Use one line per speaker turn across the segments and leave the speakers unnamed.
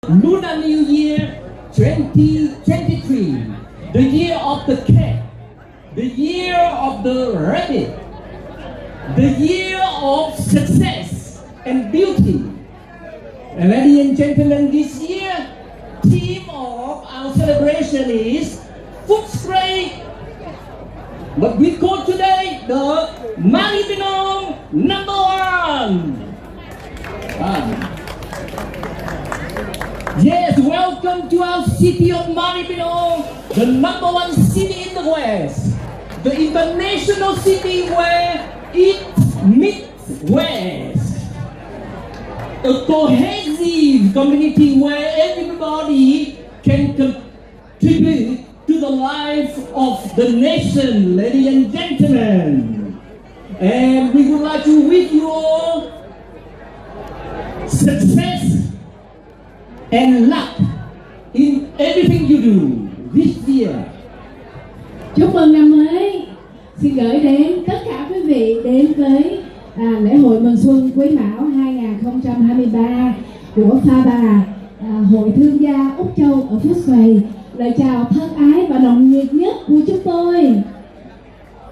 Lunar New Year 2023, the year of the cat, the year of the rabbit, the year of success and beauty. And ladies and gentlemen, this year, theme of our celebration is Footscray. But we call today the Maribyrnong #1. Yes, welcome to our city of Maribyrnong, the #1 city in the West, the international city where it meets West, a cohesive community where everybody can contribute to the life of the nation, ladies and gentlemen. And we would like to wish you all success and luck in everything you do this year.
Chúc mừng năm mới. Xin gửi đến tất cả quý vị đến với lễ hội mừng xuân Quý Mão 2023 của FABA, Hội Thương gia Úc Châu ở Footscray. Lời chào thân ái và nồng nhiệt nhất của chúng tôi.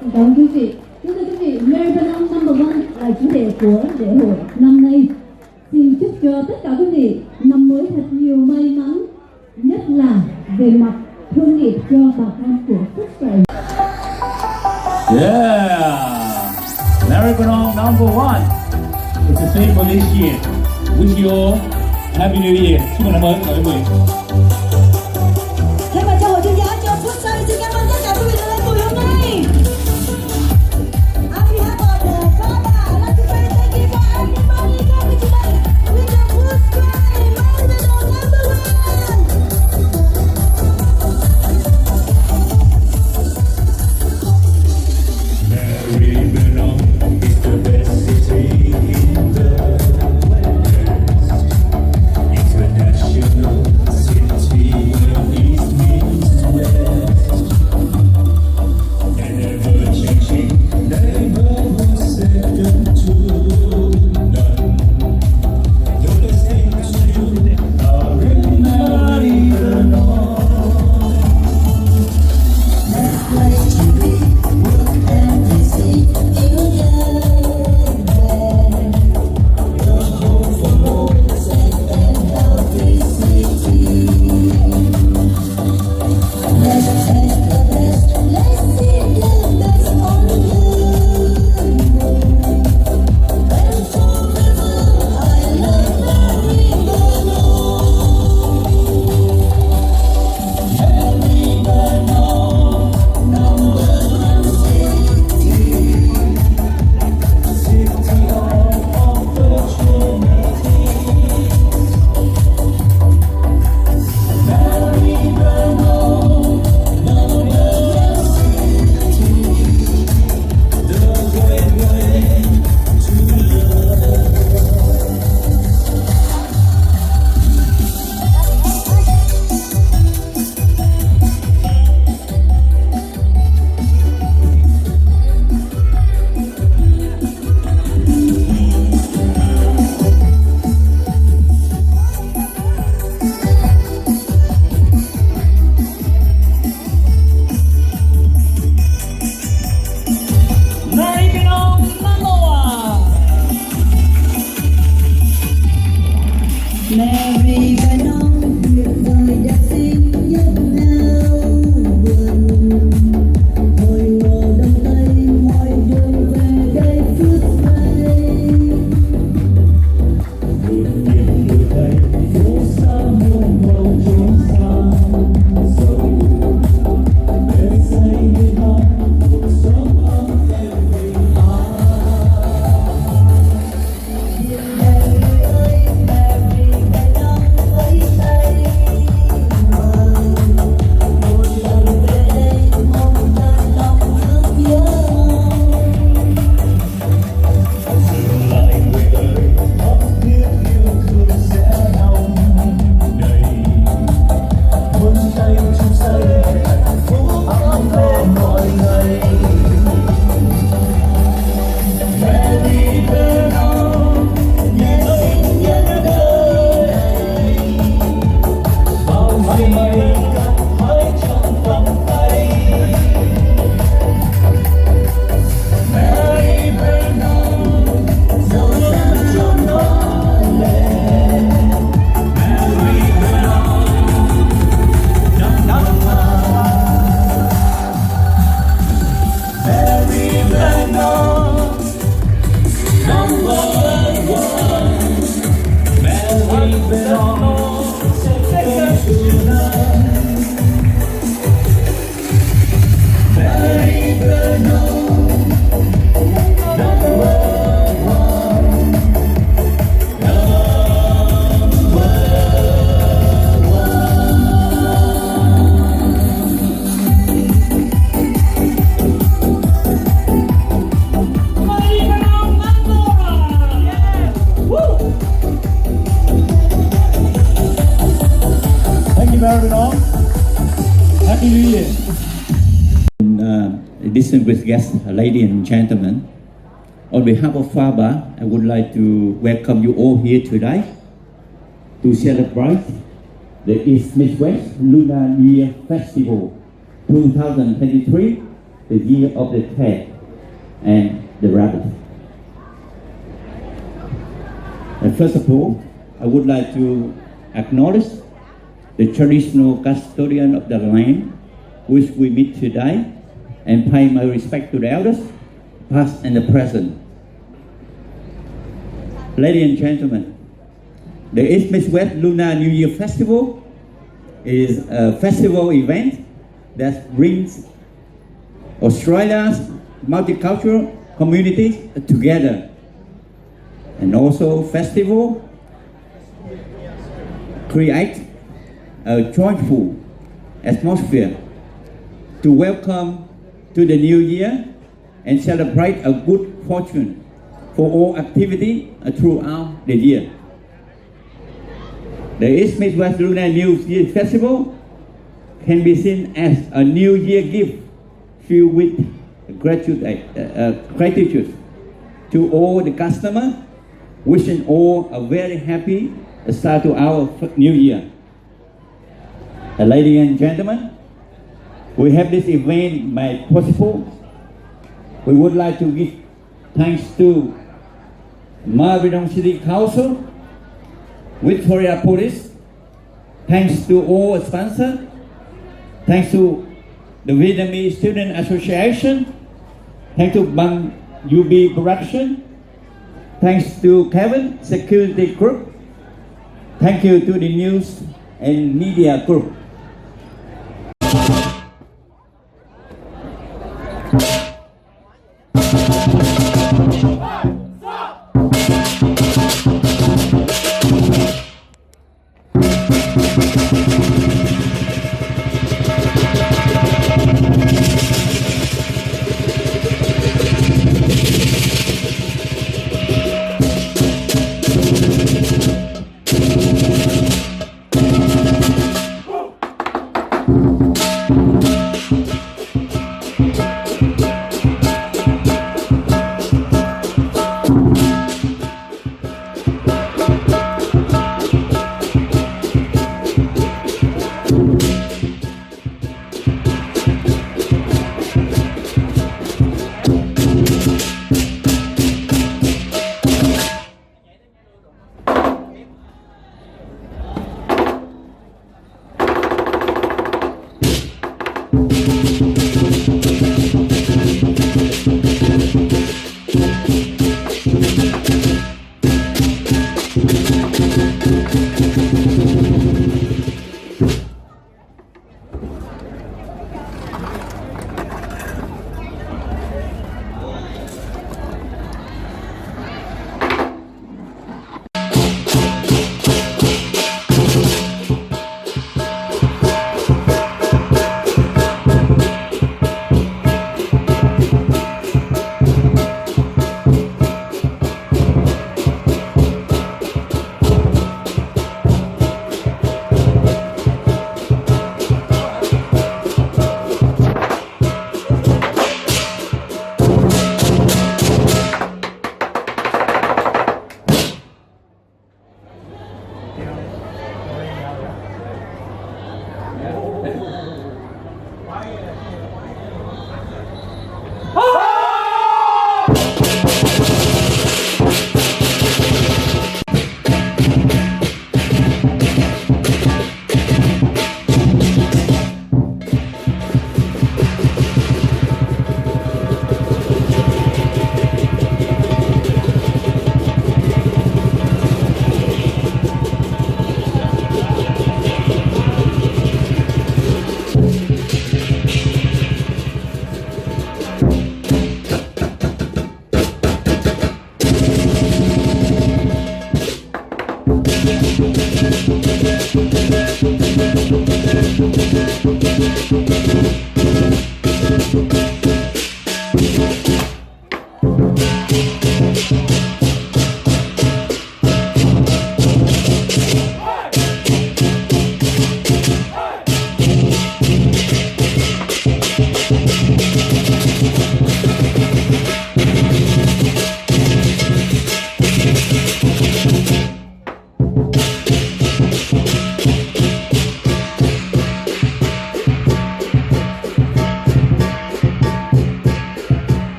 Cảm ơn quý vị. Kính thưa quý vị, Maribyrnong #1 là chủ đề của lễ hội năm nay. Xin chúc cho tất cả quý vị năm mới thật nhiều may mắn, nhất là về mặt thương nghiệp cho bà con của Footscray.
Yeah, Maribyrnong #1. It's the theme for this year. Wish you all Happy New Year. Chúc mừng năm mới mọi người.
Thay mặt cho hội thương gia cho Footscray, xin cảm ơn tất cả quý vị đã đến buổi hôm nay. On behalf of the FABA, I'd like to say thank you for everybody coming today with the Footscray Maribyrnong #1.
Maribyrnong is the best city in the West. International city of East meets West. An ever-changing neighborhood second to none. The best things to do are in Maribyrnong.
Best place to be, work and visit in the West. The home for more safe and healthy city. Let's taste the best, let's see the best on the moon. And forever I love Maribyrnong. #1 city.
City of opportunity. Maribyrnong #1 city. The great way to love. Maribyrnong #1.
Maribyrnong tuyệt vời đẹp xinh nhất nào vườn. Hồi ngô đông tây mọi đường về đây Footscray.
Một niềm vui thay phố xa muôn màu trốn xa sâu. Để xây nên hoa cuộc sống ấm êm vì ai.
Maribyrnong ơi, Maribyrnong
Happy New Year.
Distinguished guests, ladies and gentlemen, on behalf of FABA, I would like to welcome you all here today to celebrate the East Midwest Lunar New Year Festival 2023, the year of the Tê and the rabbit. And first of all, I would like to acknowledge the traditional custodian of the land which we meet today and pay my respect to the elders, past and the present. Ladies and gentlemen, the East Midwest Lunar New Year Festival is a festival event that brings Australia's multicultural communities together, and also festival create a joyful atmosphere to welcome to the new year and celebrate a good fortune for all activity throughout the year. The East Midwest Lunar New Year Festival can be seen as a New Year gift filled with gratitude to all the customers, wishing all a very happy start to our new year. Ladies and gentlemen, we have this event made possible. We would like to give thanks to Maribyrnong City Council, Victoria Police, thanks to all sponsors, thanks to the Vietnamese Student Association, thanks to Bang UB Production, thanks to Kevin Security Group, thank you to the News and Media Group.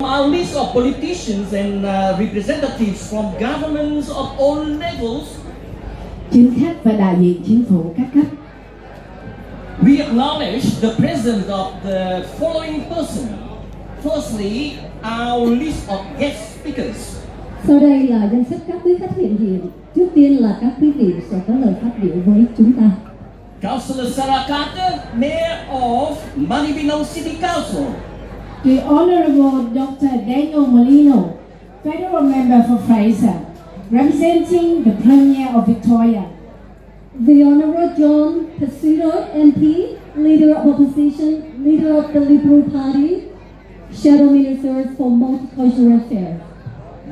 Our list of politicians and representatives from governments of all levels,
chính khách và đại diện chính phủ các cấp.
we acknowledge the presence of the following person. Firstly, our list of guest speakers.
Sau đây là danh sách các quý khách hiện diện. Trước tiên là các quý vị sẽ có lời phát biểu với chúng ta.
Councillor Sarah Carter, Mayor of Maribyrnong City Council.
The Honorable Dr. Daniel Molino, Federal Member for Fraser, representing the Premier of Victoria.
The Honourable John Pasuto MP, Leader of Opposition, Leader of the Liberal Party, Shadow Ministers for Multicultural Affairs.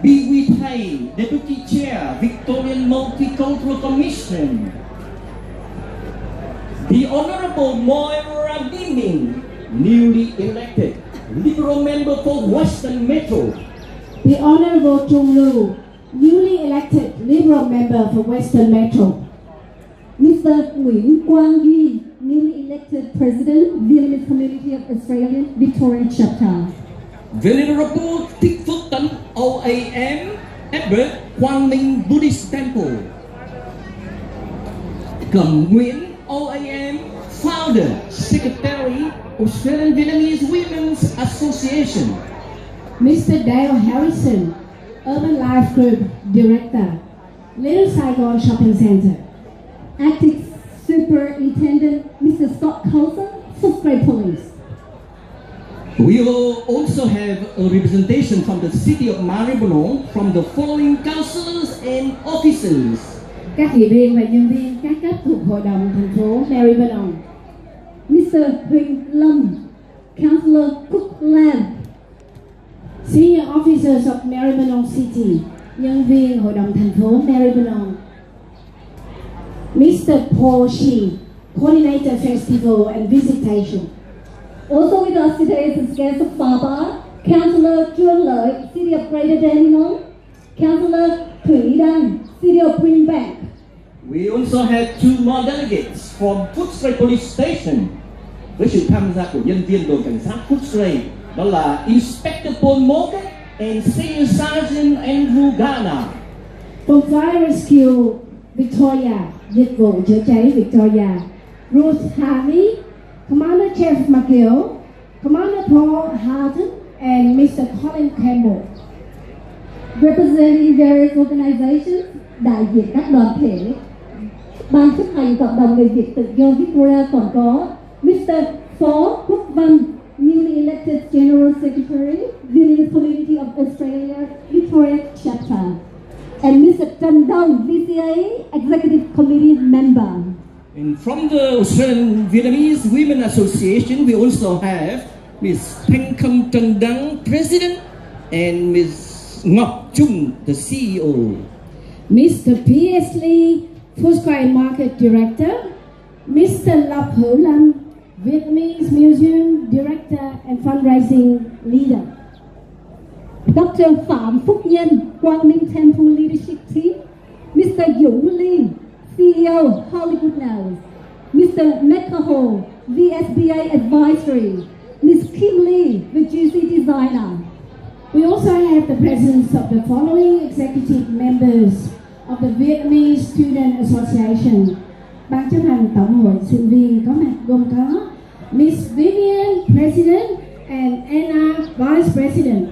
Biwi Thai, Deputy Chair, Victorian Multicultural Commission. The Honorable Moira Dimming, newly elected Liberal Member for Western Metro.
The Honorable Chung Lu, newly elected Liberal Member for Western Metro.
Mr. Nguyễn Quang Duy, newly elected President, Vietnamese Community of Australia, Victoria Chapter.
Venerable Thích Phước Tấn, OAM, Everett Quang Minh Buddhist Temple. Cẩm Nguyễn, OAM, Founder, Secretary, Australian Vietnamese Women's Association.
Mr. Dale Harrison, Urban Life Group Director, Little Saigon Shopping Centre.
Acting Superintendent, Mr. Scott Coulson, Footscray Police.
We will also have a representation from the city of Maribyrnong from the following councillors and officers.
Các nghị viên và nhân viên các cấp thuộc Hội đồng thành phố Maribyrnong.
Mr. Huỳnh Lâm, Councillor Cook Lam.
Senior officers of Maribyrnong City, nhân viên Hội đồng thành phố Maribyrnong. Mr. Paul Shi, Coordinator Festival and Visitation.
Also with us today is the guest of FABA, Councillor Chuan Lợi, City of Greater Dandenong, Councillor Thủy Đăng, City of Greenbank.
We also have 2 more delegates from Footscray Police Station với sự tham gia của nhân viên đồn cảnh sát Footscray, đó là Inspector Paul Morgan and Senior Sergeant Andrew Garner.
From Fire Rescue Victoria, dịch vụ chữa cháy Victoria, Ruth Harvey, Commander Jeff McGill, Commander Paul Harton, and Mr. Colin Campbell.
Representing various organizations, đại diện các đoàn thể. Ban chấp hành cộng đồng người Việt tự do Victoria còn có Mr. Phó Quốc Văn, newly elected General Secretary, Vietnamese Community of Australia, Victoria Chapter, and Mr. Trần Đông, VCA Executive Committee Member.
And from the Australian Vietnamese Women Association, we also have Ms. Thanh Khâm Trần Đăng, President, and Ms. Ngọc Trung, the CEO.
Mr. P.S. Lee, Footscray Market Director, Mr. Lộc Hữu Lâm, Vietnamese Museum Director and Fundraising Leader.
Dr. Phạm Phúc Nhân, Quang Minh Temple Leadership Team, Mr. Dũng Lim, CEO Hollywood Now, Mr. Mecca Ho, VSBA Advisory, Ms. Kim Lee, the GC Designer.
We also have the presence of the following executive members of the Vietnamese Student Association. Ban chấp hành tổng hội sinh viên có mặt gồm có Miss Vivian, President, and Anna, Vice President.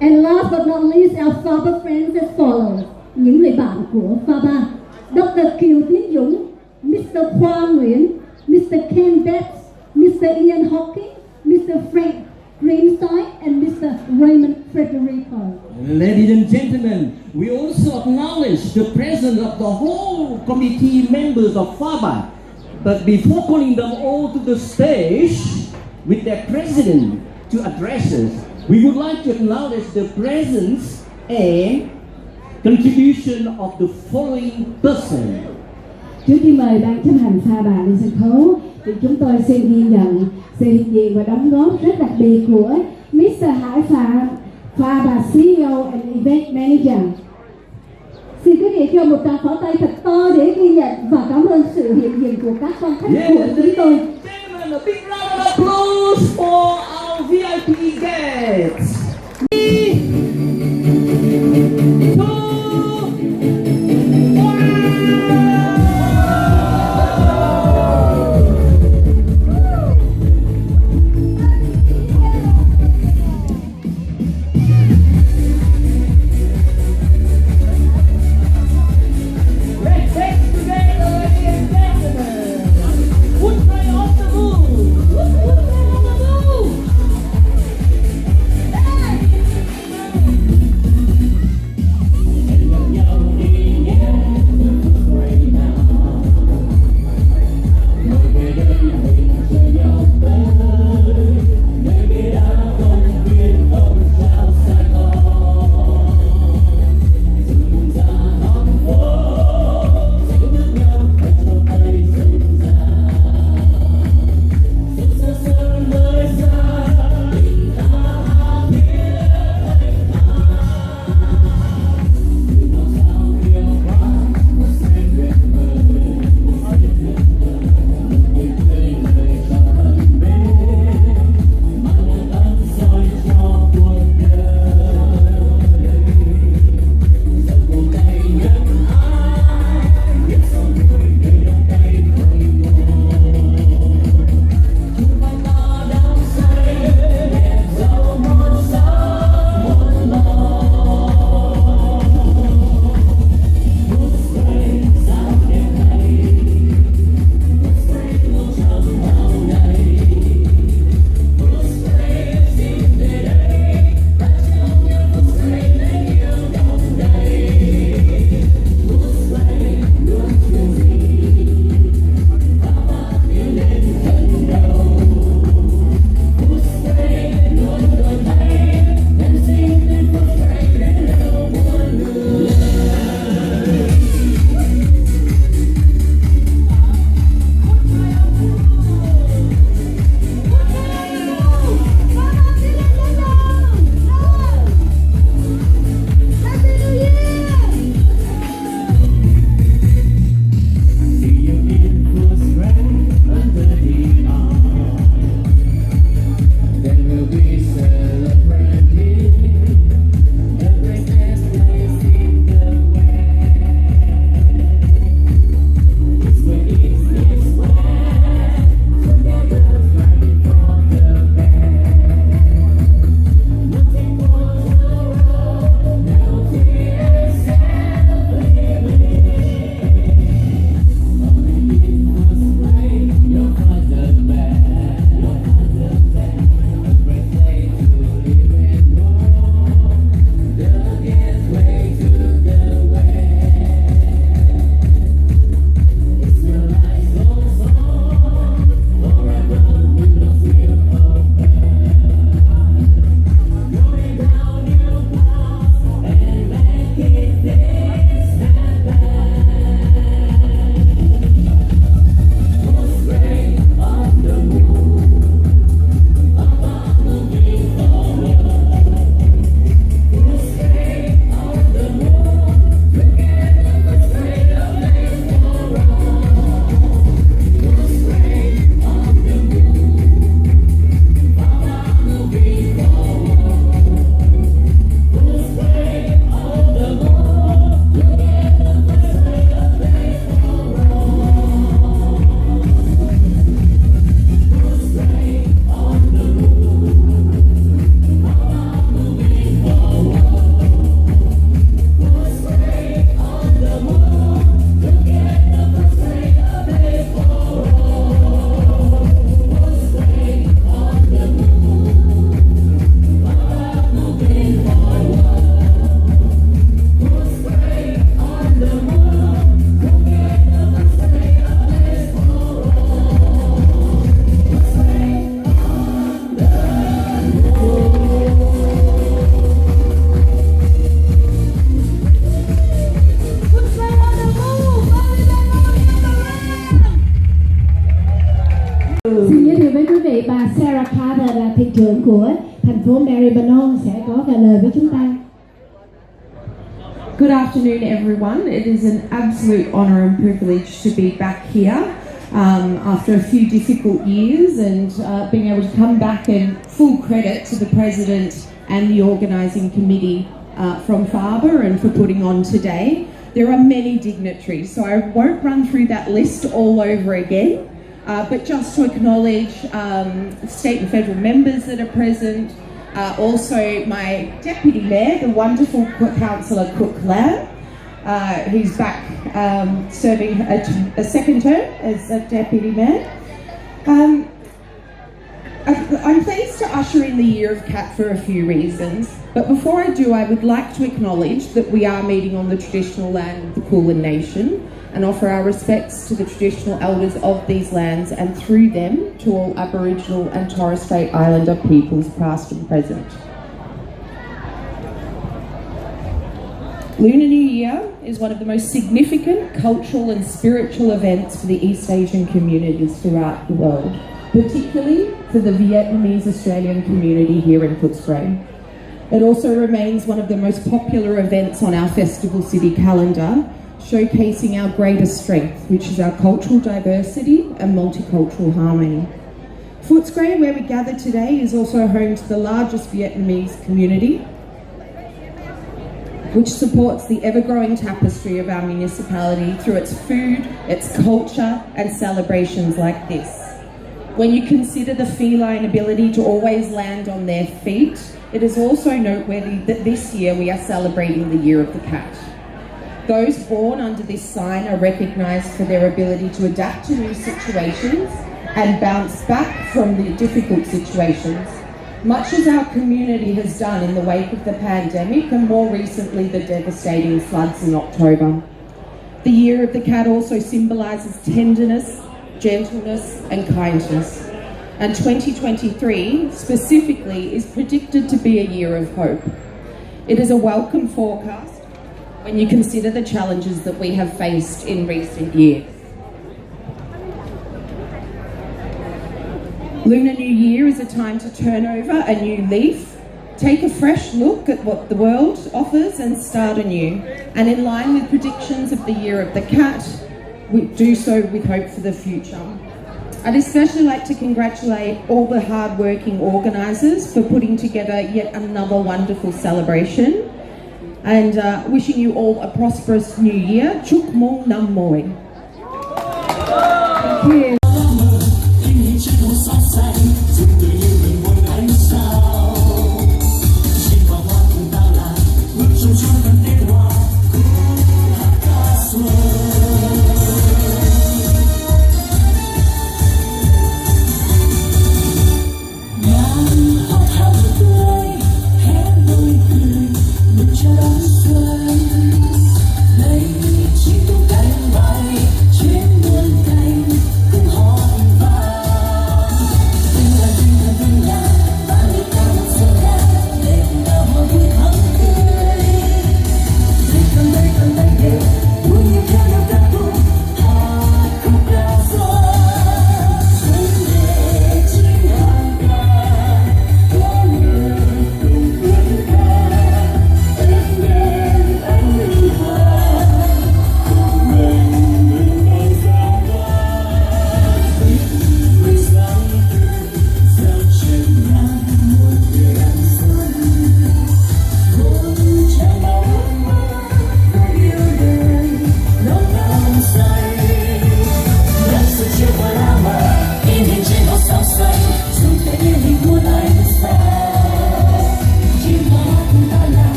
And last but not least, our FABA friends as follows. Những người bạn của FABA: Dr. Kiều Tiến Dũng, Mr. Khoa Nguyễn, Mr. Ken Betts, Mr. Ian Hawking, Mr. Frank Greenstein, and Mr. Raymond Frederico.
Ladies and gentlemen, we also acknowledge the presence of the whole committee members of FABA. But before calling them all to the stage with their president to address us, we would like to acknowledge the presence and contribution of the following person.
Trước khi mời ban chấp hành FABA lên sân khấu, thì chúng tôi xin ghi nhận sự hiện diện và đóng góp rất đặc biệt của Mr. Hải Phạm, FABA CEO and Event Manager.
Xin quý vị cho một tràng pháo tay thật to để ghi nhận và cảm ơn sự hiện diện của các quan khách của chúng tôi.
Gentlemen, a big round of applause for our VIP guests. 3, 2, 1.
thị trưởng của thành phố Maribyrnong sẽ có vài lời với chúng ta.
Good afternoon, everyone. It is an absolute honour and privilege to be back here after a few difficult years and being able to come back, and full credit to the President and the organising committee from FABA and for putting on today. There are many dignitaries, so I won't run through that list all over again, but just to acknowledge state and federal members that are present, also my Deputy Mayor, the wonderful Councillor Cook Lamb, who's back serving a second term as a Deputy Mayor. I'm pleased to usher in the Year of Cat for a few reasons, but before I do, I would like to acknowledge that we are meeting on the traditional land of the Kulin Nation and offer our respects to the traditional elders of these lands, and through them to all Aboriginal and Torres Strait Islander peoples past and present. Lunar New Year is one of the most significant cultural and spiritual events for the East Asian communities throughout the world, particularly for the Vietnamese Australian community here in Footscray. It also remains one of the most popular events on our festival city calendar, showcasing our greatest strength, which is our cultural diversity and multicultural harmony. Footscray, where we gather today, is also home to the largest Vietnamese community, which supports the ever-growing tapestry of our municipality through its food, its culture, and celebrations like this. When you consider the feline ability to always land on their feet, it is also noteworthy that this year we are celebrating the Year of the Cat. Those born under this sign are recognised for their ability to adapt to new situations and bounce back from the difficult situations, much as our community has done in the wake of the pandemic and more recently the devastating floods in October. The Year of the Cat also symbolises tenderness, gentleness and kindness. And 2023 specifically is predicted to be a year of hope. It is a welcome forecast when you consider the challenges that we have faced in recent years. Lunar New Year is a time to turn over a new leaf, take a fresh look at what the world offers and start anew. And in line with predictions of the Year of the Cat, we do so with hope for the future. I'd especially like to congratulate all the hard-working organisers for putting together yet another wonderful celebration, and wishing you all a prosperous new year. Chúc mừng năm mới.
Thank you.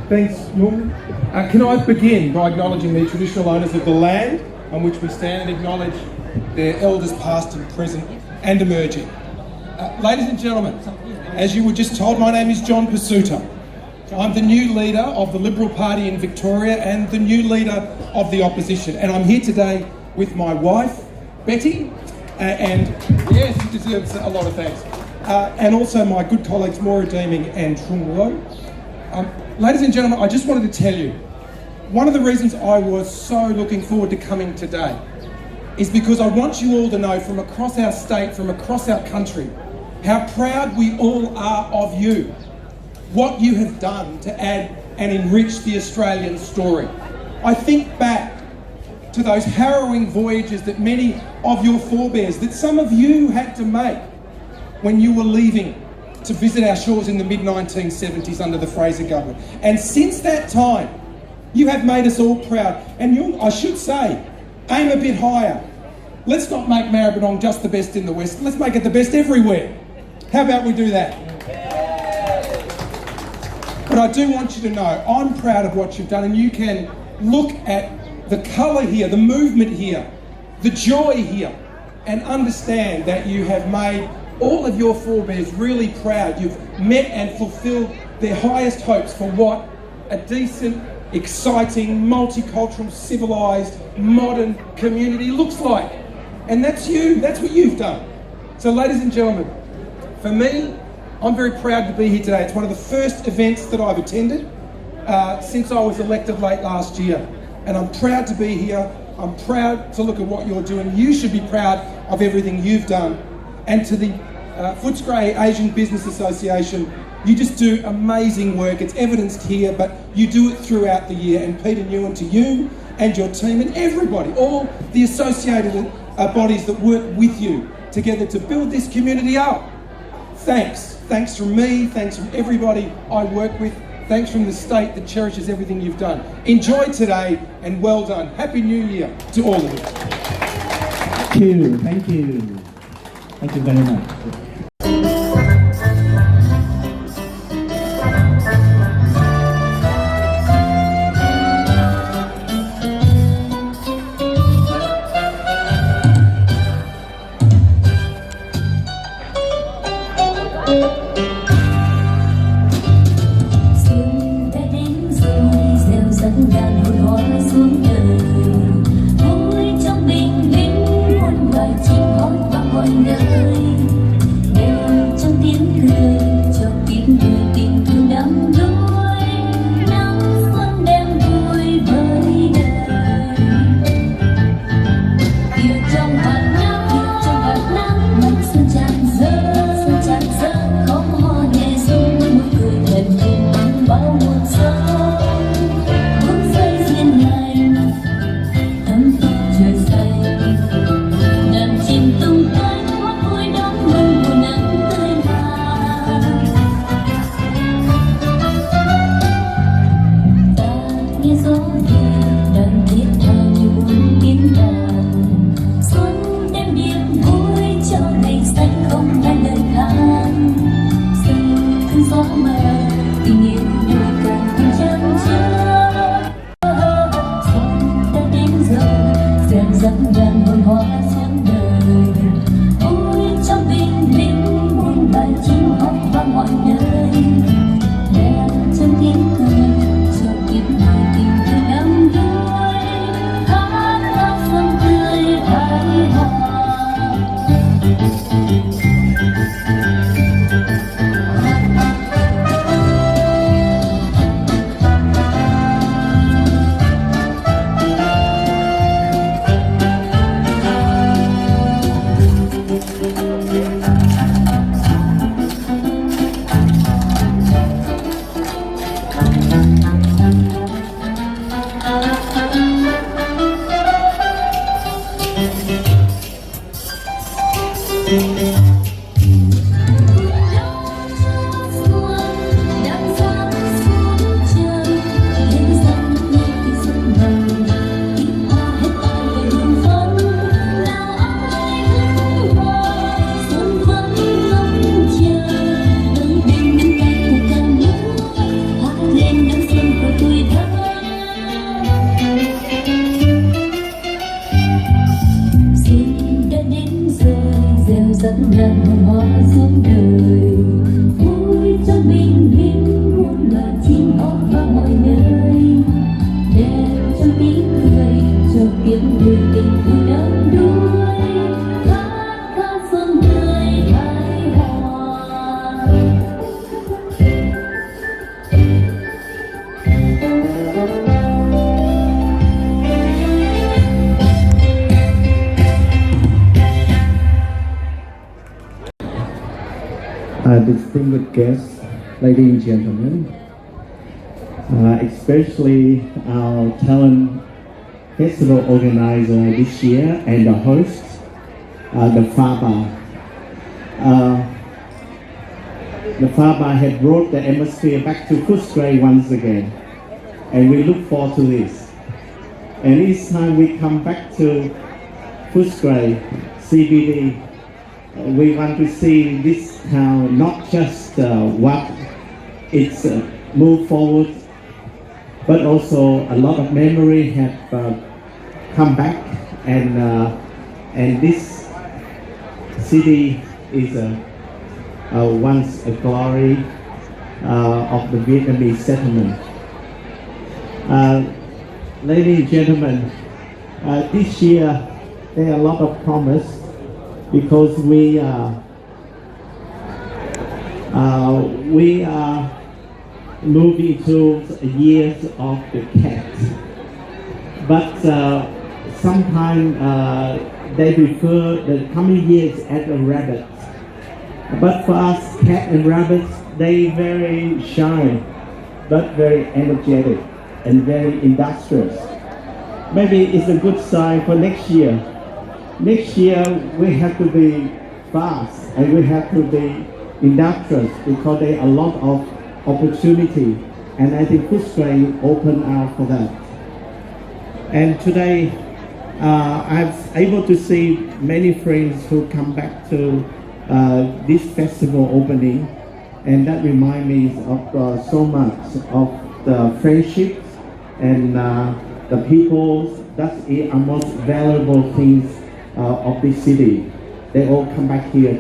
Thanks, Mung. Can I begin by acknowledging the traditional owners of the land on which we stand and acknowledge their elders past and present and emerging. Ladies and gentlemen, as you were just told, my name is John Pasuta. I'm the new leader of the Liberal Party in Victoria and the new leader of the opposition. And I'm here today with my wife, Betty, and yes, she deserves a lot of thanks. And also my good colleagues, Maura Deeming and Trung Lo. Ladies and gentlemen, I just wanted to tell you, one of the reasons I was so looking forward to coming today is because I want you all to know from across our state, from across our country, how proud we all are of you, what you have done to add and enrich the Australian story. I think back to those harrowing voyages that many of your forebears, that some of you had to make when you were leaving to visit our shores in the mid-1970s under the Fraser government. And since that time, you have made us all proud. And you, I should say, aim a bit higher. Let's not make Maribyrnong just the best in the West. Let's make it the best everywhere. How about we do that? But I do want you to know, I'm proud of what you've done, and you can look at the colour here, the movement here, the joy here, and understand that you have made all of your forebears really proud. You've met and fulfilled their highest hopes for what a decent, exciting, multicultural, civilised, modern community looks like. And that's you, that's what you've done. So ladies and gentlemen, for me, I'm very proud to be here today. It's one of the first events that I've attended since I was elected late last year. And I'm proud to be here. I'm proud to look at what you're doing. You should be proud of everything you've done. And to the Footscray Asian Business Association, you just do amazing work. It's evidenced here, but you do it throughout the year. And Peter Nguyen, to you and your team and everybody, all the associated bodies that work with you together to build this community up. Thanks. Thanks from me, thanks from everybody I work with, thanks from the state that cherishes everything you've done. Enjoy today and well done. Happy New Year to all of you.
Thank you. Thank you. Thank you very much.
chấp nhận hoa suốt đời, vui trong bình yên muôn loài chim hót vang mọi nơi, đẹp trong tiếng cười cho kiếp người tình vui đắm đuối, khát khao xuân tươi khai hoa.
Distinguished guests, ladies and gentlemen, especially our talent festival organizer this year and the host, the FABA. The FABA had brought the atmosphere back to Footscray once again, and we look forward to this. And each time we come back to Footscray CBD, we want to see this town not just what it's moved forward, but also a lot of memory have come back, and this city is once a glory of the Vietnamese settlement. Ladies and gentlemen, this year there are a lot of promise, because we are moving to years of the cat, but sometimes they prefer the coming years as a rabbit. But for us, cat and rabbits, they very shy, but very energetic and very industrious. Maybe it's a good sign for next year. Next year we have to be fast and we have to be industrious, because there are a lot of opportunity, and I think Footscray open out for that. And today I'm able to see many friends who come back to this festival opening, and that reminds me of so much of the friendships and the people. That's the most valuable things of this city. They all come back here.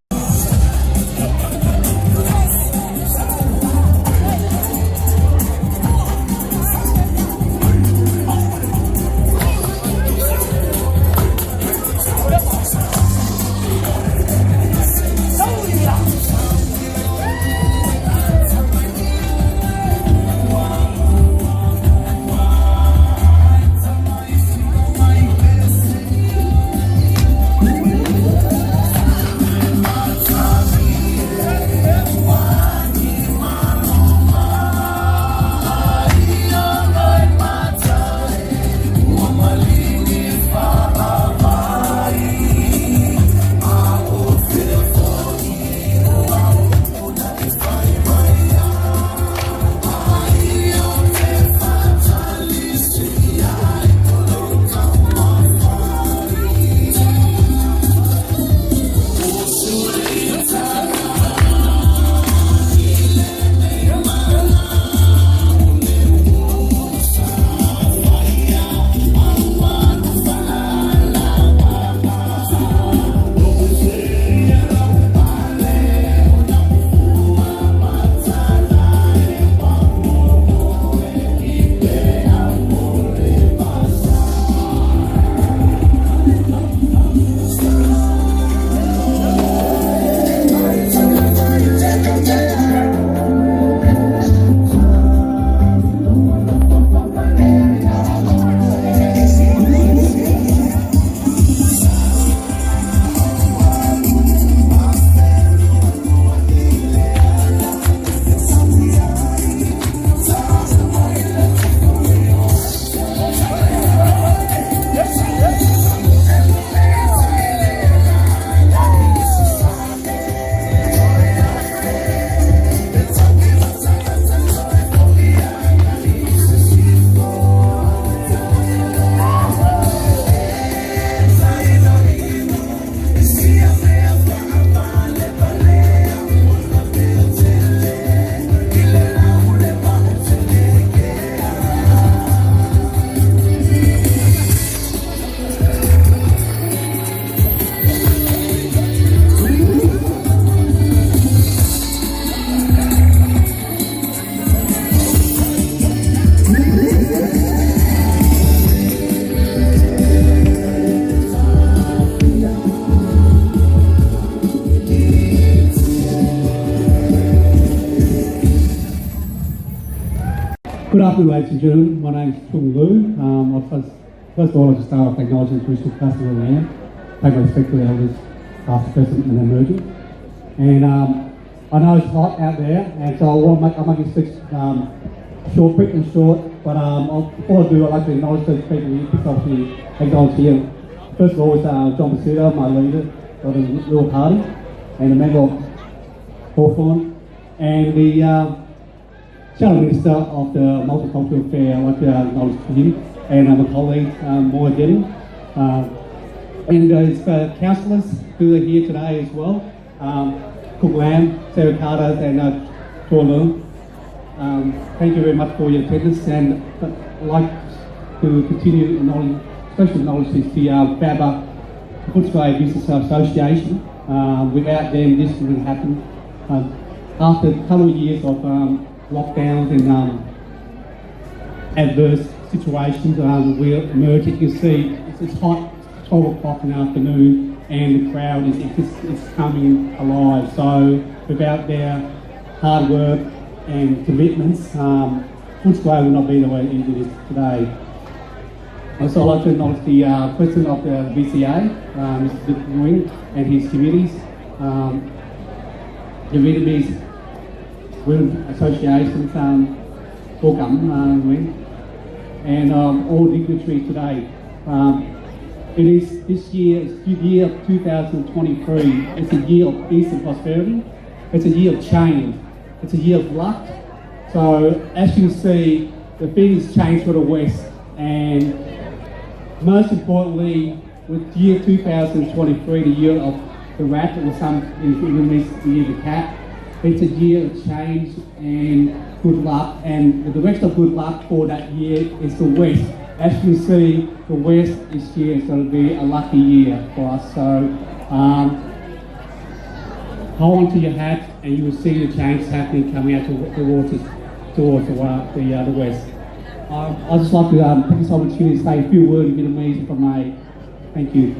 afternoon, ladies and gentlemen. My name is Chung Lu. First of all, I'd like to start off acknowledging the traditional customers of the land, pay my respect to the elders, past, present, and emerging. And I know it's hot out there, and so I'll make this speech short, quick and short. But before I do, I'd like to acknowledge those people here, pick up the acknowledge here. First of all, is John Pasuto, my leader of the Liberal Party, and a member of Hawthorn, and the Shadow Minister of the Multicultural Affair. I'd like to acknowledge him, and my colleague, Moira Denning, and his councillors who are here today as well, Cook Lamb, Sarah Carter, and Tor Leung. Thank you very much for your attendance, and I'd like to continue special acknowledge the FABA, Footscray Business Association. Without them, this wouldn't happen. After a couple of years of lockdowns and adverse situations, we're emerging. You can see it's hot, 12 o'clock in the afternoon, and the crowd is coming alive. So without their hard work and commitments, Footscray will not be the way it is today. Also, I'd like to acknowledge the President of the VCA, Mr. Dick Nguyen, and his committees, the Vietnamese Women Association, Cam Nguyen, and all dignitaries today. It is this year, it's the year of 2023. It's a year of peace and prosperity. It's a year of change. It's a year of luck. So as you see, the things change for the West, and most importantly, with year 2023, the year of the rat, or some in Vietnamese, the year of the cat, it's a year of change and good luck, and the rest of good luck for that year is the West. As you can see, the West this year is going to be a lucky year for us. So hold on to your hat, and you will see the change happening coming out towards the West. I'd just like to take this opportunity to say a few words in Vietnamese if I may. Thank you.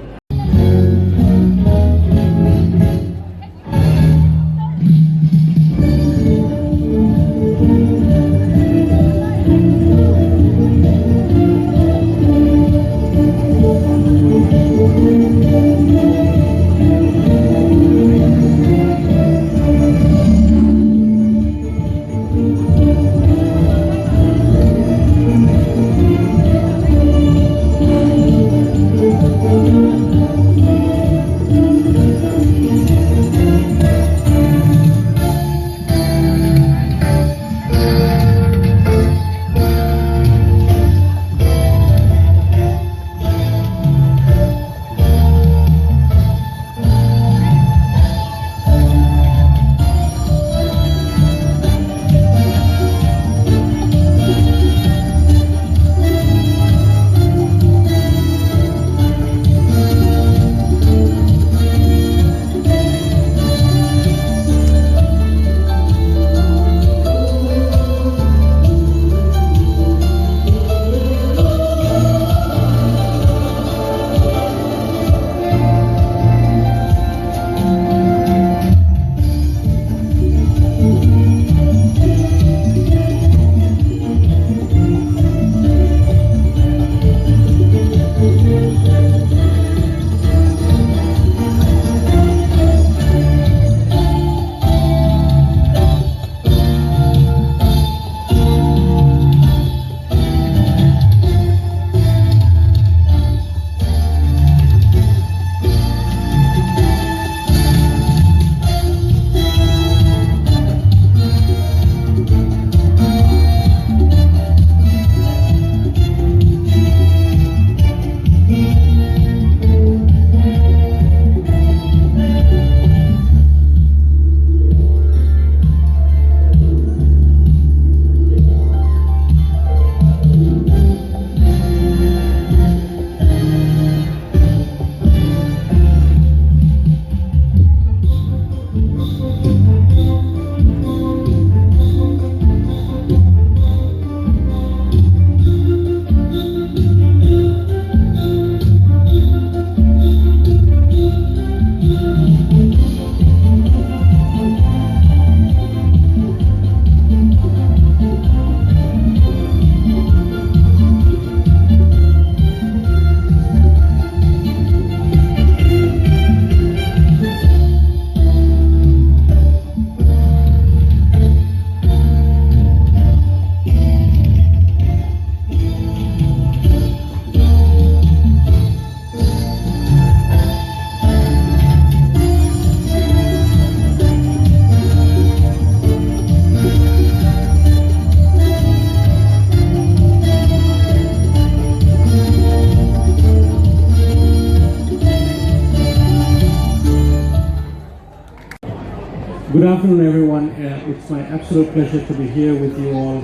Good afternoon, everyone. It's my absolute pleasure to be here with you all,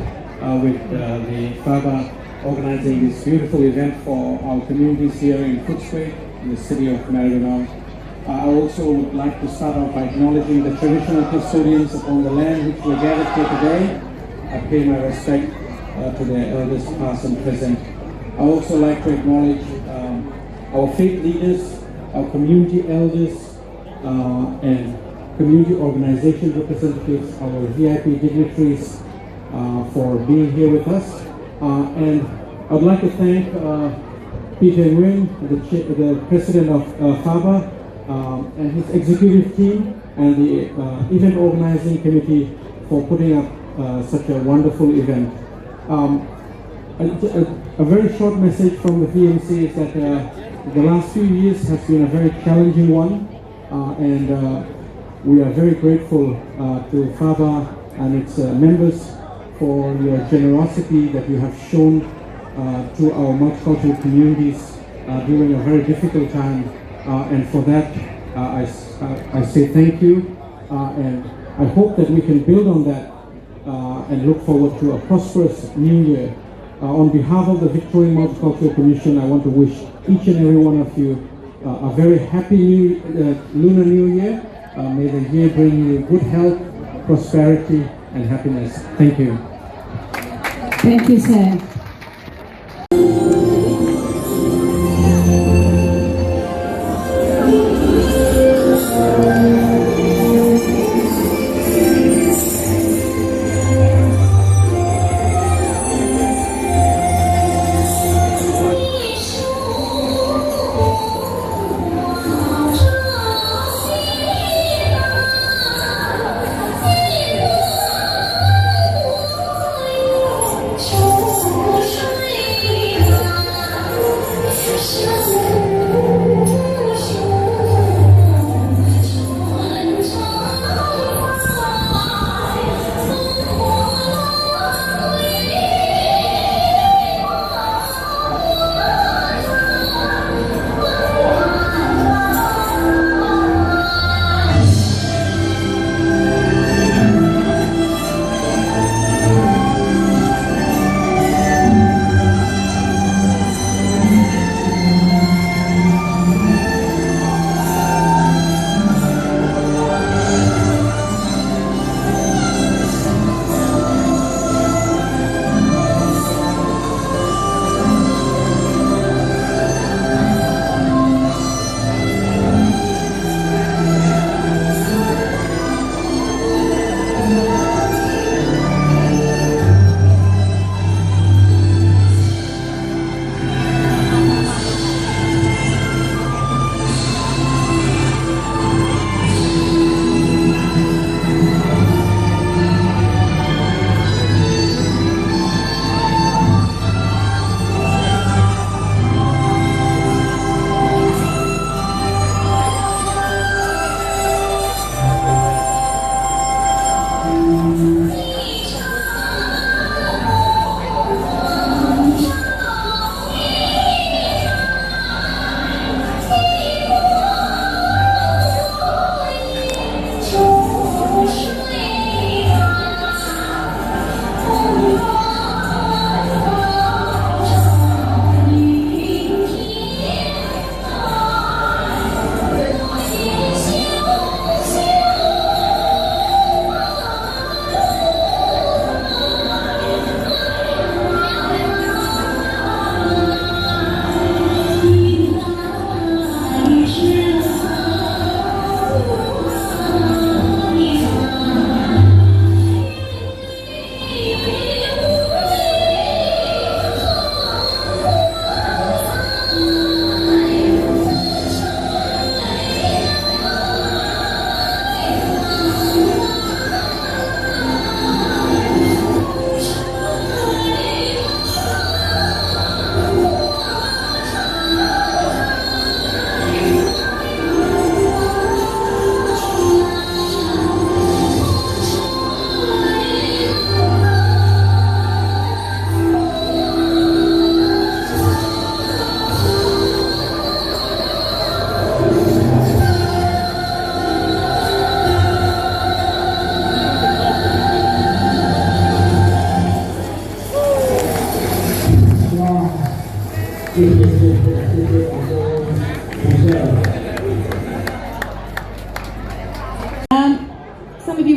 with the FABA organizing this beautiful event for our communities here in Footscray, in the city of Maribyrnong. I also would like to start off by acknowledging the traditional custodians upon the land which we're gathered here today. I pay my respect to their elders past and present. I also like to acknowledge our faith leaders, our community elders, and community organization representatives, our VIP dignitaries for being here with us. And I would like to thank Peter Nguyen, the president of FABA, and his executive team and the event organizing committee for putting up such a wonderful event. A very short message from the VMC is that the last few years has been a very challenging one, and we are very grateful to FABA and its members for your generosity that you have shown to our multicultural communities during a very difficult time, and for that I say thank you, and I hope that we can build on that and look forward to a prosperous new year. On behalf of the Victorian Multicultural Commission, I want to wish each and every one of you a very happy Lunar New Year. May the year bring you good health, prosperity, and happiness. Thank you.
Thank you, sir.
Oh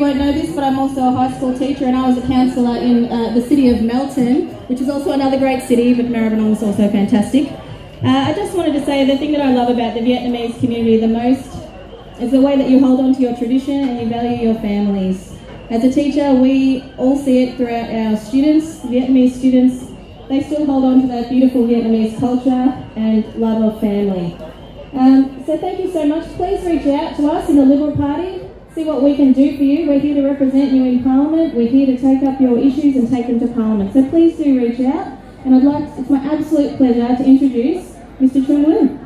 won't know this, but I'm also a high school teacher, and I was a counsellor in the city of Melton, which is also another great city, but Maribyrnong is also fantastic. I just wanted to say the thing that I love about the Vietnamese community the most is the way that you hold on to your tradition and you value your families. As a teacher, we all see it throughout our students, Vietnamese students. They still hold on to that beautiful Vietnamese culture and love of family. So thank you so much. Please reach out to us in the Liberal Party, see what we can do for you. We're here to represent you in Parliament. We're here to take up your issues and take them to Parliament. So please do reach out. And it's my absolute pleasure to introduce Mr. Trung Lương.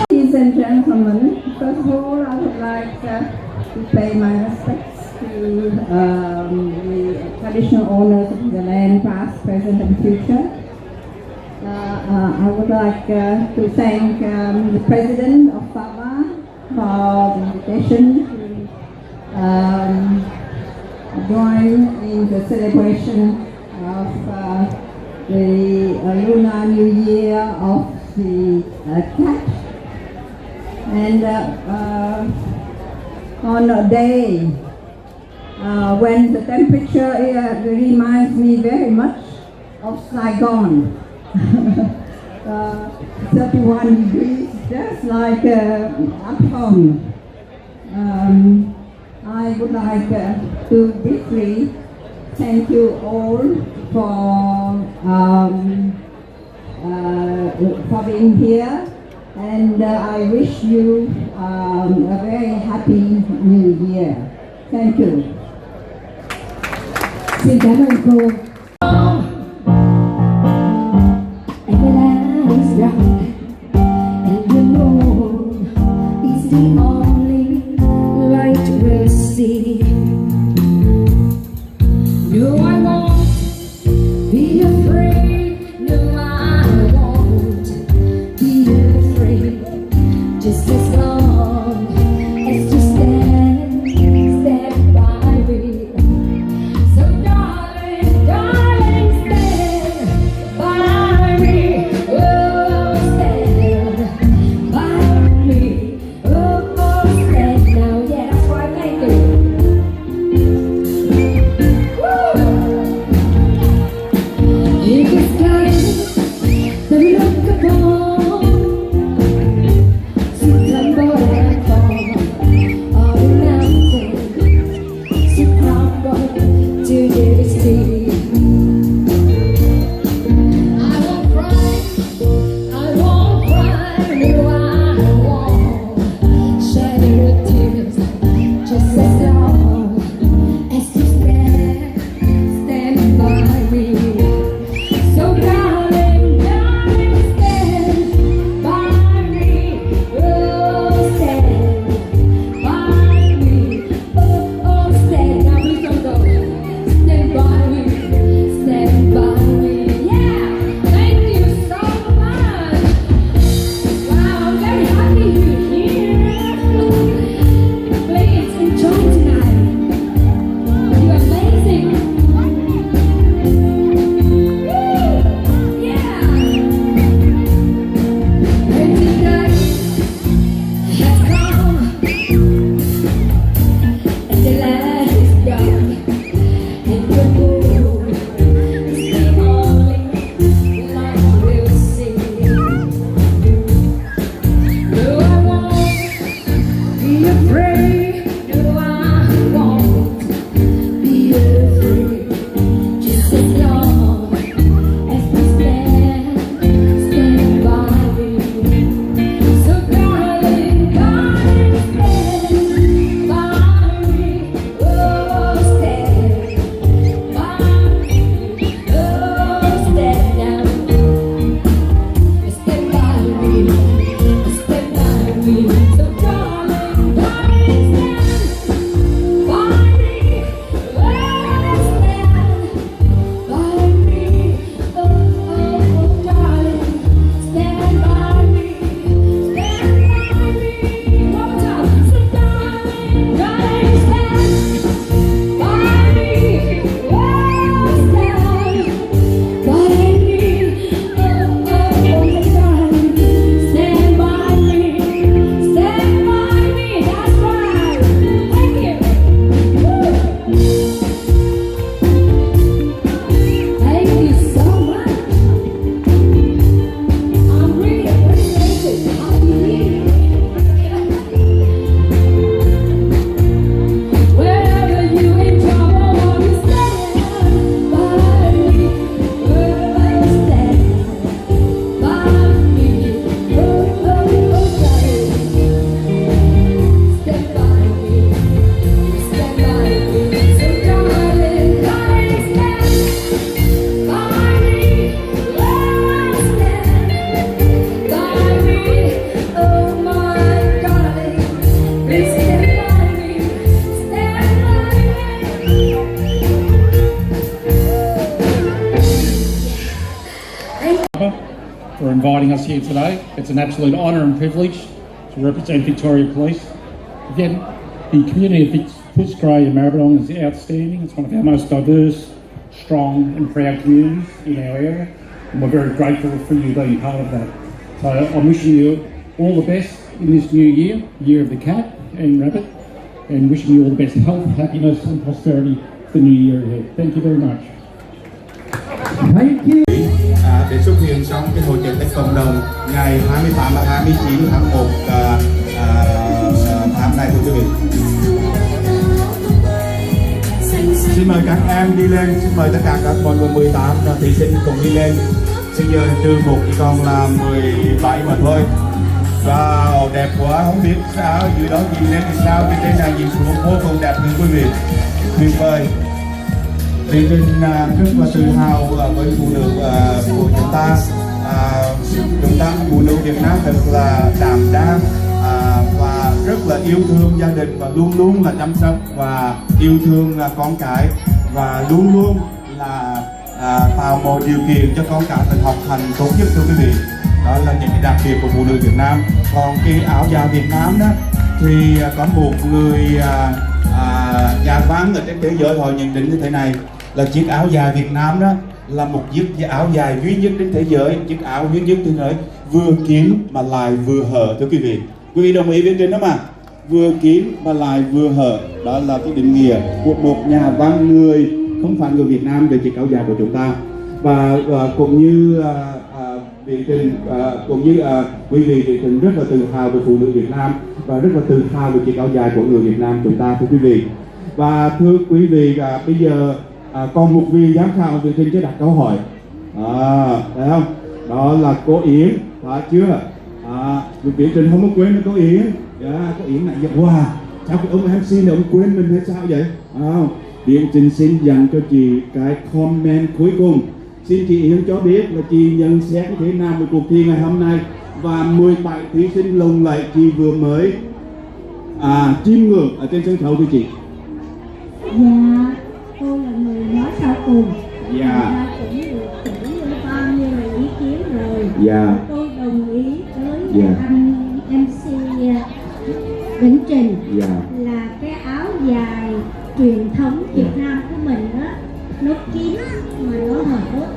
Ladies and gentlemen, first of all, I would like to pay my respects to the traditional owners of the land, past, present, and future. I would like to thank the President of FABA for the invitation to join in the celebration of the Lunar New Year of the cat. And on a day when the temperature reminds me very much of Saigon, 31 degrees, just like at home. I would like to briefly thank you all for being here, and I wish you a very happy New Year. Thank you.
Xin cảm ơn cô.
And the moon is the only light we'll see. No, I won't be afraid. No, I won't be afraid. Just as long as you stand by me. So darling, darling, stand by me. Oh, stand by me. Oh, stand now. Yeah, that's right, thank you. In the sky, the look upon, so tremble and fall, all the mountains, so crumble to the sea. I won't cry, no, I won't shed your tears, just as long as you stand by me. So darling, darling, stand by me. Oh, stand by me. Oh, stand. Now please don't go. Stand by me. Stand by me. Yeah. Thank you so much. Wow, I'm very happy you're here. Please enjoy tonight. You're amazing. Yeah. And tonight has come, and the light is gone, and the moon is the only light we'll see. No, I won't be afraid. No, I won't be afraid. Just as long as we stand by me. So darling, darling, stand by me. Oh, stand by me. Oh, stand now. Stand by me. Stand by me. So darling, darling, stand by me. Oh, stand by me. Oh, darling, stand by me. Stand by me. One more time. So darling, darling, stand by me. Oh, stand by me. Oh, darling, stand by me. Stand by me. That's right. Thank you. Thank you so much. I'm really appreciated. Wherever you in trouble, or you stand by me. Oh, stand by me. Oh, darling, stand by me. Stand by me. So darling, darling, stand by me. Oh, stand by me. Oh, my darling, please stand by me. Stand by me.
For inviting us here today. It's an absolute honour and privilege to represent Victoria Police. Again, the community of Footscray and Maribyrnong is outstanding. It's one of our most diverse strong and proud communities in our area, and we're very grateful for you being part of that. So I'm wishing you all the best in this new year, year of the cat and rabbit, and wishing you all the best health, happiness and prosperity for the new year ahead. Thank you very much.
Thank you.
Để xuất hiện trong cái hội chợ Tết cộng đồng ngày 28 và 29 tháng 1 tháng này, thưa quý vị. Xin mời các em đi lên, xin mời tất cả các mọi người 18 thí sinh cùng đi lên. Bây giờ trừ một chỉ còn là 17 mà thôi. Wow, đẹp quá, không biết sao dưới đó nhìn lên thì sao, bên trên này nhìn xuống vô cùng đẹp thưa quý vị. Tuyệt vời. Chương trình rất là tự hào với phụ nữ của chúng ta. Phụ nữ Việt Nam thật là đảm đang và rất là yêu thương gia đình và luôn luôn là chăm sóc và yêu thương con cái và luôn luôn là tạo mọi điều kiện cho con cái mình học hành tốt nhất, thưa quý vị. Đó là những cái đặc biệt của phụ nữ Việt Nam. Còn cái áo dài Việt Nam đó thì có một người nhà văn ở trên thế giới họ nhận định như thế này, là chiếc áo dài Việt Nam đó là một chiếc áo dài duy nhất trên thế giới, chiếc áo duy nhất trên thế giới vừa kín mà lại vừa hở, thưa quý vị. Quý vị đồng ý với trên đó mà, vừa kín mà lại vừa hở, đó là cái định nghĩa của một nhà văn người không phải người Việt Nam về chiếc áo dài của chúng ta. Và cũng như Việt Trình cũng như quý vị Việt Trình rất là tự hào về phụ nữ Việt Nam và rất là tự hào về chiếc áo dài của người Việt Nam chúng ta, thưa quý vị. Và thưa quý vị, bây giờ còn một vị giám khảo Việt Trình sẽ đặt câu hỏi, thấy không? Đó là cô Yến, phải chưa? Việt Trình không có quên cô Yến. Cô Yến này wow, sao cái ông MC này ông quên mình hay sao vậy? Việt Trình xin dành cho chị cái comment cuối cùng. Xin chị Yến cho biết là chị nhận xét như thế nào về cuộc thi ngày hôm nay và 17 thí sinh lồng lẫy chị vừa mới chiêm ngưỡng ở trên sân khấu thưa chị.
Dạ, tôi là người nói sau cùng.
Dạ.
Cũng được chỉ bao nhiêu là ý kiến rồi.
Dạ.
Tôi đồng ý với anh MC Vĩnh Trình.
Dạ.
Là cái áo dài truyền thống Việt Nam của mình đó, nó kín mà nó hở.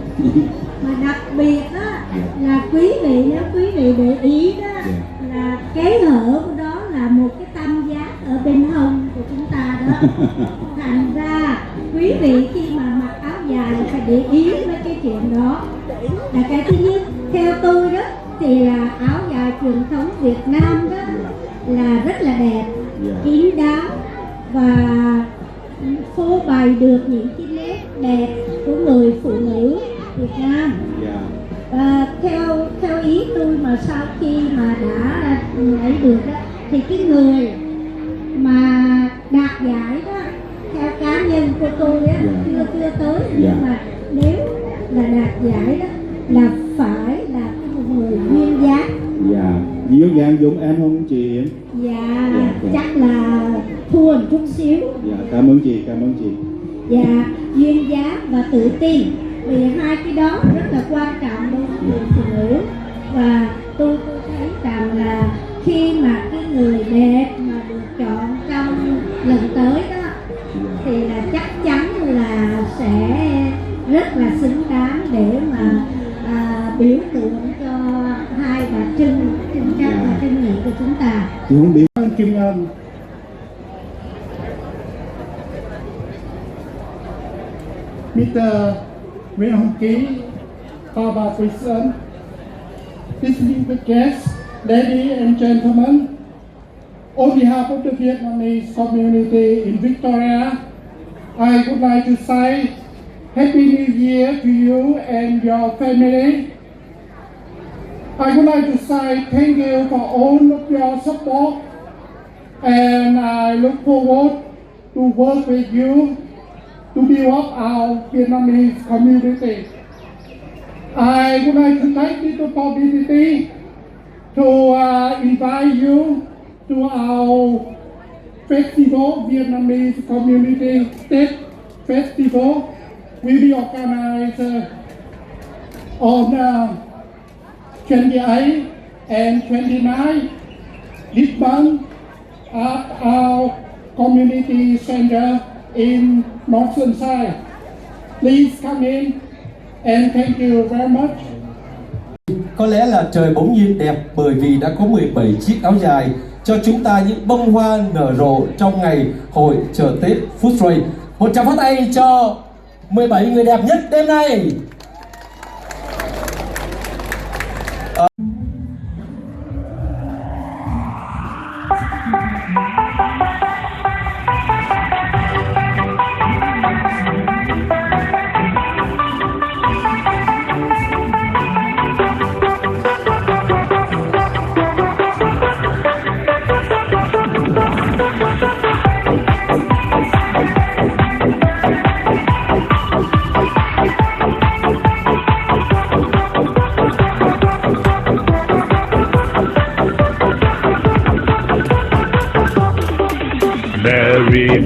Mà đặc biệt đó là quý vị, nếu quý vị để ý đó, là cái hở của đó là một cái tam giác ở bên hông của chúng ta đó. Thành ra quý vị khi mà mặc áo dài phải để ý với cái chuyện đó. Là cái thứ nhất. Theo tôi đó thì là áo dài truyền thống Việt Nam đó là rất là đẹp, kín đáo và phô bày được những cái nét đẹp của người phụ nữ Việt Nam. Và theo ý tôi mà sau khi mà đã lấy được đó, thì cái người mà đạt giải đó theo cá nhân của tôi á, chưa tới, nhưng mà nếu là đạt giải đó là phải là một người duyên dáng.
Duyên dáng giống em không chị Yến?
Chắc là thua một chút xíu.
Cảm ơn chị, cảm ơn chị.
Duyên dáng và tự tin, vì hai cái đó rất là quan trọng đối với người phụ nữ. Và tôi thấy rằng là khi mà cái người đẹp mà được chọn trong lần tới đó thì là chắc chắn là sẽ rất là xứng đáng để mà biểu tượng cho hai bà Trưng Trắc và Trưng Nhị của chúng ta.
Không biết.
Kim Ngân. Mr. Nguyễn Hồng Ký, FABA President, distinguished guests, ladies and gentlemen, on behalf of the Vietnamese community in Victoria, I would like to say Happy New Year to you and your family. I would like to say thank you for all of your support, and I look forward to work with you to build up our Vietnamese community. I would like to take this opportunity to invite you to our festival, Vietnamese Community Tết Festival. Will be organized on 28 and 29 this month at our community center in North Sunshine. Please come in and thank you very much.
Có lẽ là trời bỗng nhiên đẹp bởi vì đã có 17 chiếc áo dài cho chúng ta những bông hoa nở rộ trong ngày hội chợ Tết Footscray. Một tràng pháo tay cho 17 người đẹp nhất đêm nay.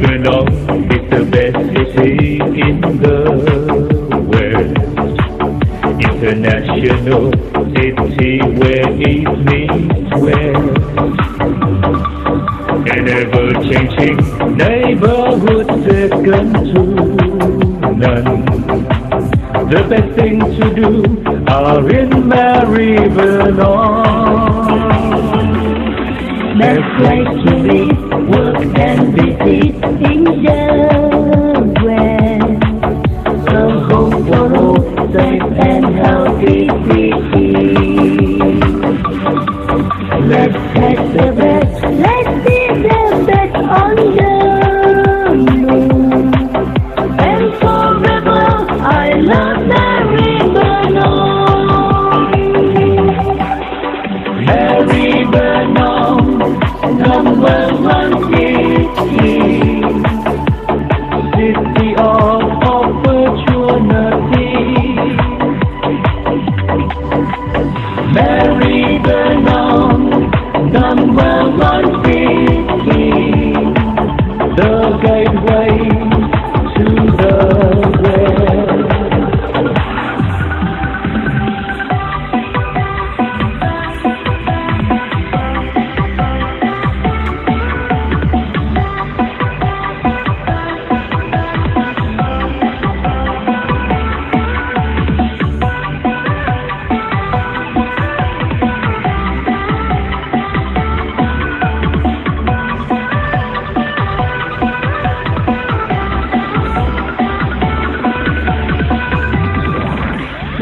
Vietnam is the best city in the world. International city where it meets west. An ever-changing neighborhood second to none. The best thing to do are in Mary Vietnam. Best place to live, work and visit in the West. A home for all, safe and healthy city. Let's take the best, let's be the best on the moon. And forever, I love Mary Vietnam. Mary Vietnam, number one city, city of opportunity. Mary Vietnam, number one city, the gateway to the West.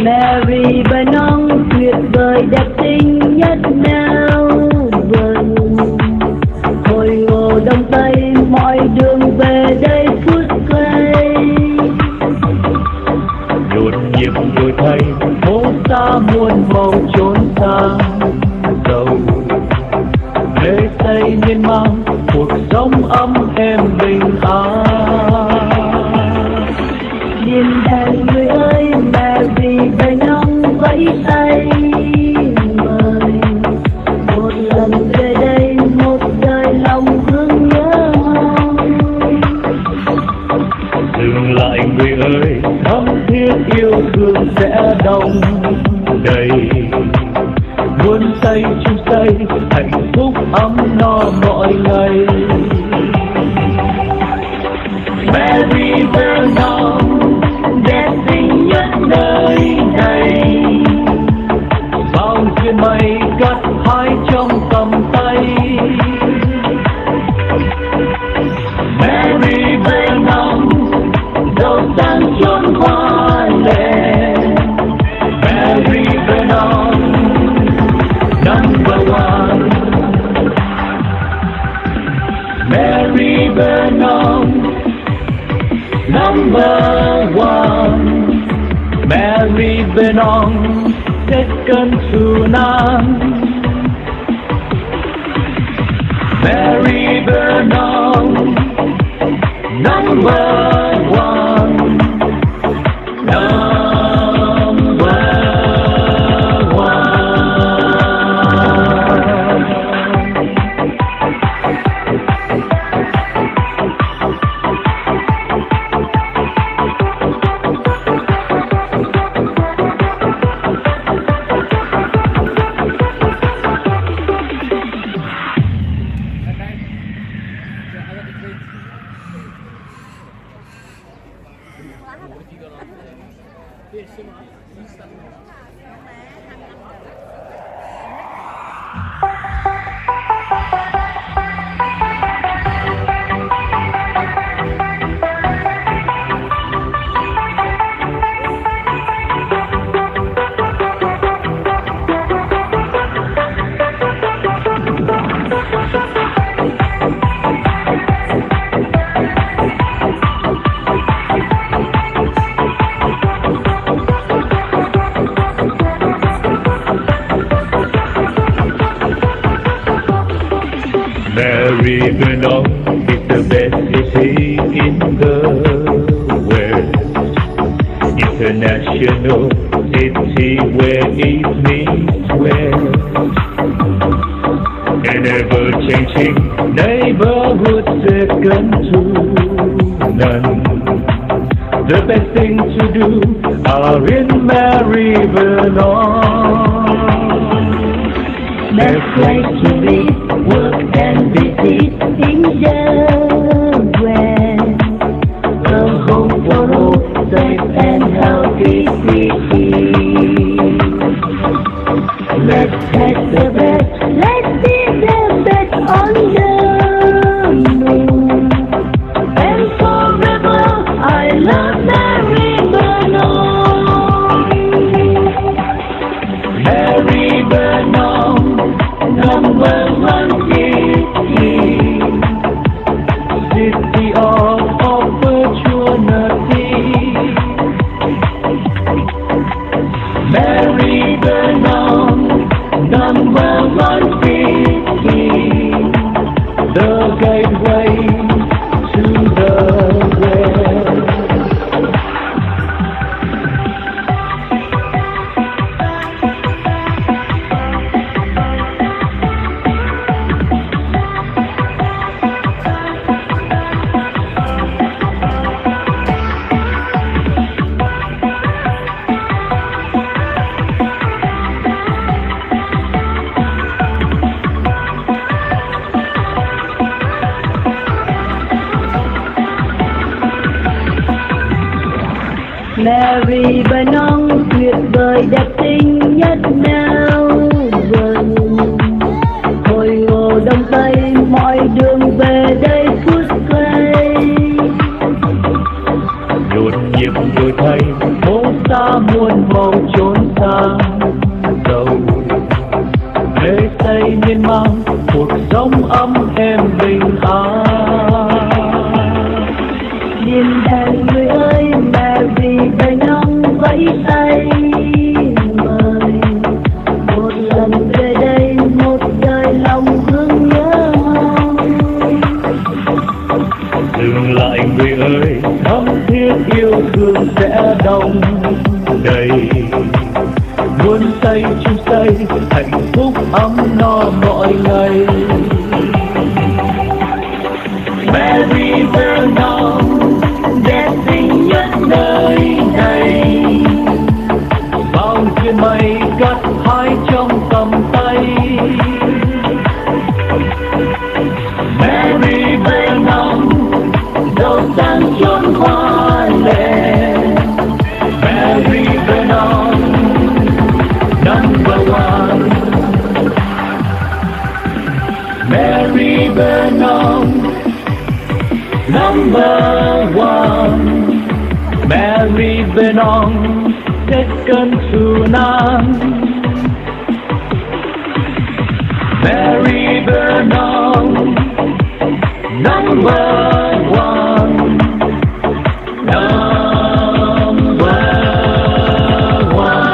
Mary Vietnam tuyệt vời đẹp xinh nhất Melbourne. Hồi ngô đông tây mọi đường về đây Footscray. Nhộn nhịp đổi thay phố xa muôn màu trốn sang giàu. Lễ xây nên mang cuộc sống ấm êm bình an. Điên đàn người ơi, Mary Vietnam vẫy tay mời. Một lần về đây, một đời lòng thương nhớ mong. Dừng lại người ơi, thắm thiết yêu thương sẽ đông đầy. Muôn tay chung tay, hạnh phúc ấm no mọi ngày. Mary Vietnam, đẹp xinh nhất nơi này. Bao duyên may cắt hai trong tầm tay. Mary Vietnam, giàu sang chốn hoa lệ. Mary Vietnam, number one. Mary Vietnam, number one. Mary Vietnam, second to none. Mary Vietnam, number one. Number one. Vietnam is the best city in the world. International city where it meets well. An ever-changing neighborhood second to none. The best thing to do are in Vietnam. Best place to live, work and visit in the West. A home for all, safe and healthy city. Let's take the best, let's be the best on the moon. And forever, I love Vietnam. Number one city of opportunity. Vietnam, number one city, the gateway to the West. Mary Vietnam tuyệt vời đẹp xinh nhất nào vần. Hồi ngô đông tây mọi đường về đây Footscray. Nhộn nhịp đổi thay phố xa muôn màu trốn xa giàu. Lễ xây miên man cuộc sống ấm êm bình an. Điềm đàn người ơi Mary Vietnam vẫy tay mời. Một lần về đây một đời lòng thương nhớ mong. Dừng lại người ơi thắm thiết yêu thương sẽ đông đầy. Muốn xây chung xây hạnh phúc ấm no mọi ngày. Mary Vietnam đẹp xinh nhất nơi này. Bao duyên mây cất hái trong tầm tay. Mary Vietnam giàu sang chốn hoa lệ. Mary Vietnam number one. Mary Vietnam number one. Mary Vietnam second to none. Mary Vietnam number one. Number one.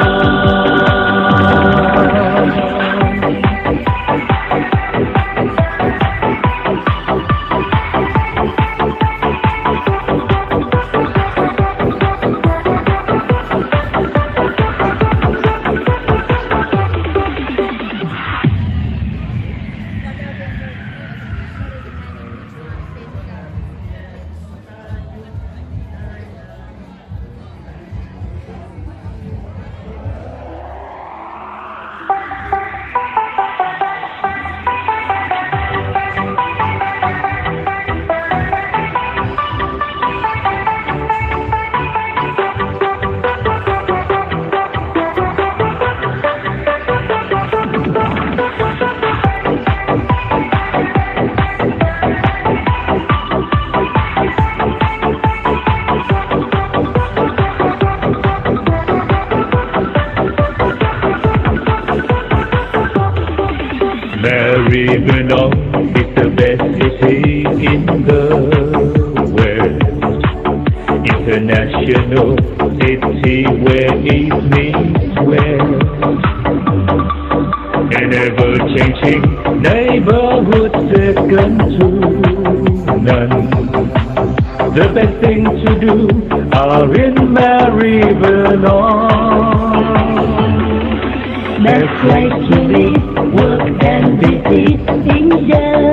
Maribyrnong is the best city in the world. International city where east meets west. An ever-changing neighborhood second to none. The best thing to do are in Maribyrnong. Best place to live, work and visit, enjoy.